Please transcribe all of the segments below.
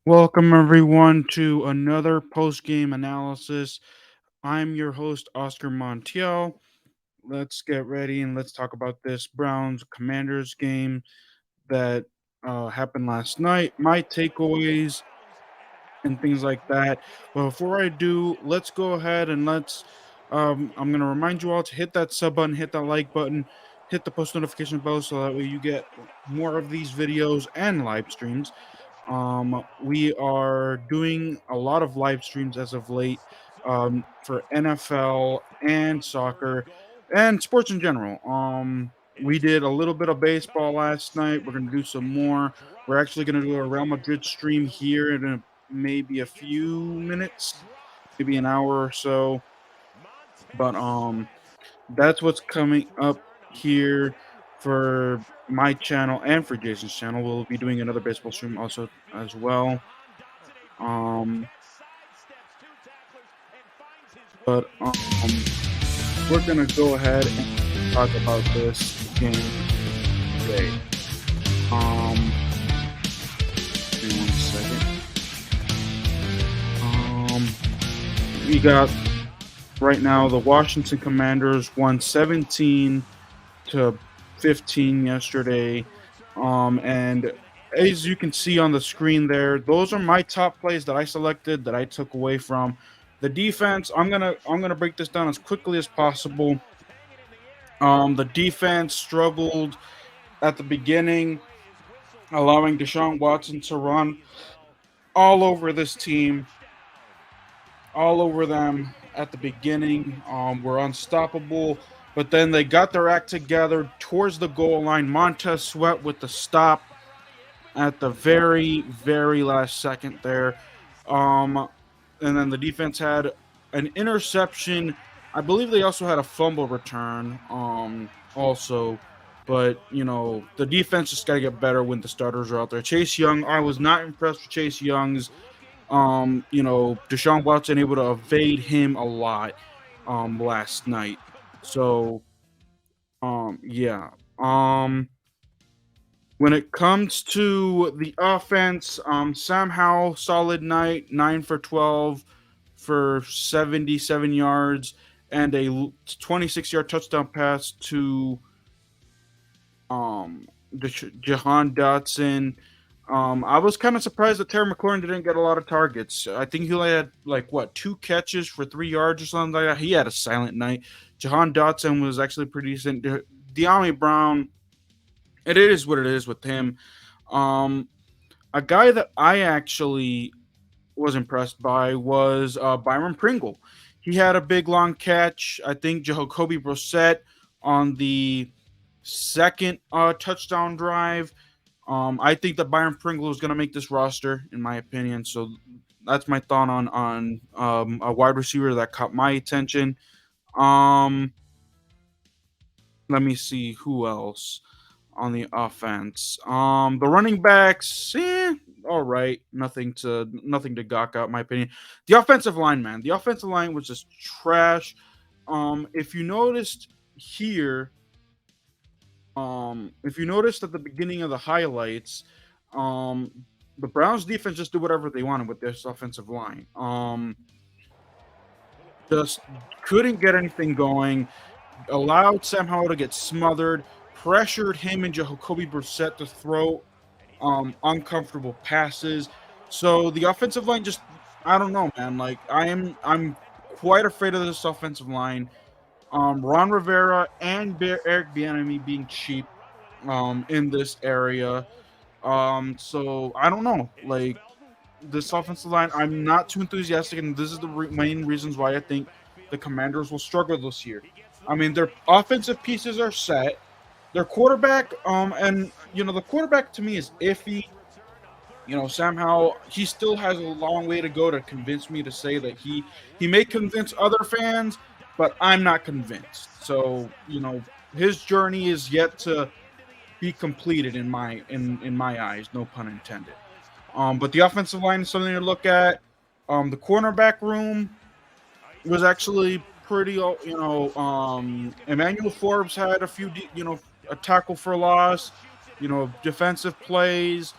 Welcome everyone to another post-game analysis. I'm your host Oscar Montiel. Let's get ready and let's talk about this Browns Commanders game that happened last night. My takeaways and things like that. But before I do, let's go ahead and I'm gonna remind you all to hit that sub button, hit that like button, hit the post notification bell so that way you get more of these videos and live streams. We are doing a lot of live streams as of late for NFL and soccer and sports in general. We did a little bit of baseball last night. We're going to do some more. We're actually going to do a Real Madrid stream here in maybe a few minutes, maybe an hour or so. But that's what's coming up here for my channel and for Jason's channel. We'll be doing another baseball stream also as well. Um, but we're gonna go ahead and talk about this game today. Give me 1 second. We got right now the Washington Commanders won 17-15 yesterday. And as you can see on the screen there, those are my top plays that I selected that I took away from the defense. I'm gonna break this down as quickly as possible. The defense struggled at the beginning, allowing Deshawn Watson to run all over this team, all over them at the beginning. Were unstoppable, but then they got their act together towards the goal line. Montez Sweat with the stop at the very, very last second there. Um, and then the defense had an interception. I believe they also had a fumble return. Also, but the defense just got to get better when the starters are out there. Chase Young, I was not impressed with Chase Young's. Deshaun Watson able to evade him a lot last night. So yeah. When it comes to the offense, Sam Howell, solid night, 9 for 12 for 77 yards and a 26-yard touchdown pass to jahan Dotson. I was kind of surprised that Terry McLaurin didn't get a lot of targets. I think he only had two catches for 3 yards or something like that. He had a silent night. Jahan Dotson was actually pretty decent. De'Ami Brown, it is what it is with him. Um, a guy that I actually was impressed by was Byron Pringle. He had a big long catch. I think Jacoby Brissett on the second touchdown drive. I think that Byron Pringle is going to make this roster, in my opinion. So that's my thought on a wide receiver that caught my attention. Um, Let me see who else on the offense. The running backs, all right, nothing to gawk out, in my opinion. The offensive line, man, the offensive line was just trash. If you noticed here, if you noticed at the beginning of the highlights, um, the Browns defense just did whatever they wanted with this offensive line. Just couldn't get anything going. Allowed Sam Howell to get smothered. Pressured him and Jacoby Brissett to throw uncomfortable passes. So the offensive line just, I don't know, man. Like I'm quite afraid of this offensive line. Ron Rivera and Eric Bieniemy being cheap in this area. So I don't know. Like this offensive line, I'm not too enthusiastic, and this is the main reasons why I think the Commanders will struggle this year. I mean, their offensive pieces are set. Their quarterback, and the quarterback to me is iffy. Sam Howell, he still has a long way to go to convince me to say that he may convince other fans, but I'm not convinced. So, his journey is yet to be completed in my eyes, no pun intended. But the offensive line is something to look at. The cornerback room was actually pretty, Emmanuel Forbes had a few, a tackle for loss, defensive plays.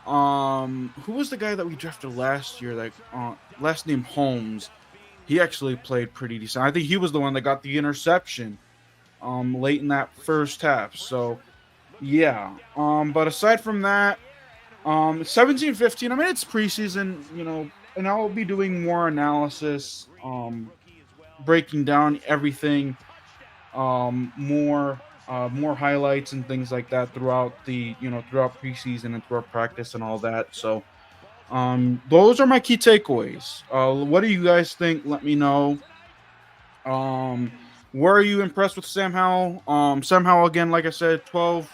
Who was the guy that we drafted last year? Like, last name Holmes. He actually played pretty decent. I think he was the one that got the interception late in that first half. So yeah. But aside from that, 17-15. I mean, it's preseason, and I'll be doing more analysis, breaking down everything, more highlights and things like that throughout throughout preseason and throughout practice and all that. So, those are my key takeaways. What do you guys think? Let me know. Um, were you impressed with Sam Howell? Sam Howell, again, like I said, 12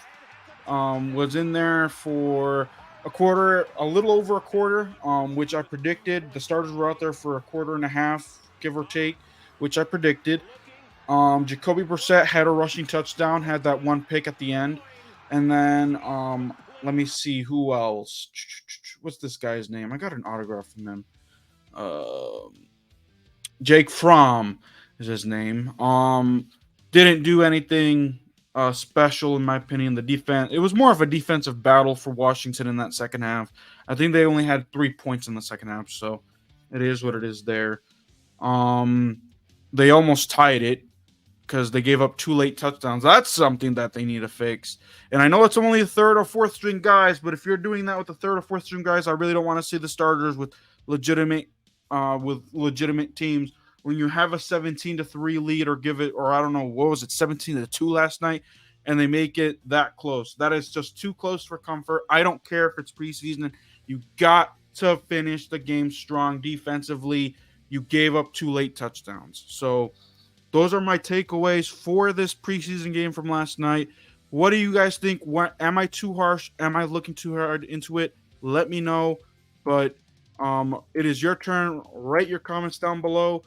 was in there for a quarter, a little over a quarter, which I predicted. The starters were out there for a quarter and a half, give or take, which I predicted. Jacoby Brissett had a rushing touchdown, had that one pick at the end, and then let me see who else. What's this guy's name? I got an autograph from him. Jake Fromm is his name. Didn't do anything special in my opinion. The defense, it was more of a defensive battle for Washington in that second half. I think they only had 3 points in the second half, so it is what it is there. Um, they almost tied it because they gave up 2 late touchdowns. That's something that they need to fix. And I know it's only the third or fourth string guys, but if you're doing that with the third or fourth string guys, I really don't want to see the starters legitimate with legitimate teams when you have a 17-3 lead, or give it, or I don't know, what was it, 17-2 last night, and they make it that close. That is just too close for comfort. I don't care if it's preseason. You got to finish the game strong defensively. You gave up 2 late touchdowns. So those are my takeaways for this preseason game from last night. What do you guys think? Am I too harsh? Am I looking too hard into it? Let me know. But it is your turn. Write your comments down below.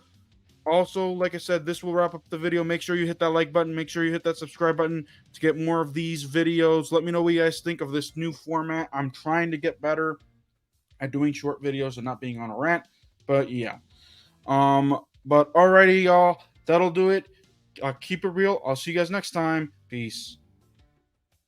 Also, like I said, this will wrap up the video. Make sure you hit that like button. Make sure you hit that subscribe button to get more of these videos. Let me know what you guys think of this new format. I'm trying to get better at doing short videos and not being on a rant. But yeah. But alrighty, y'all. That'll do it. Keep it real. I'll see you guys next time. Peace.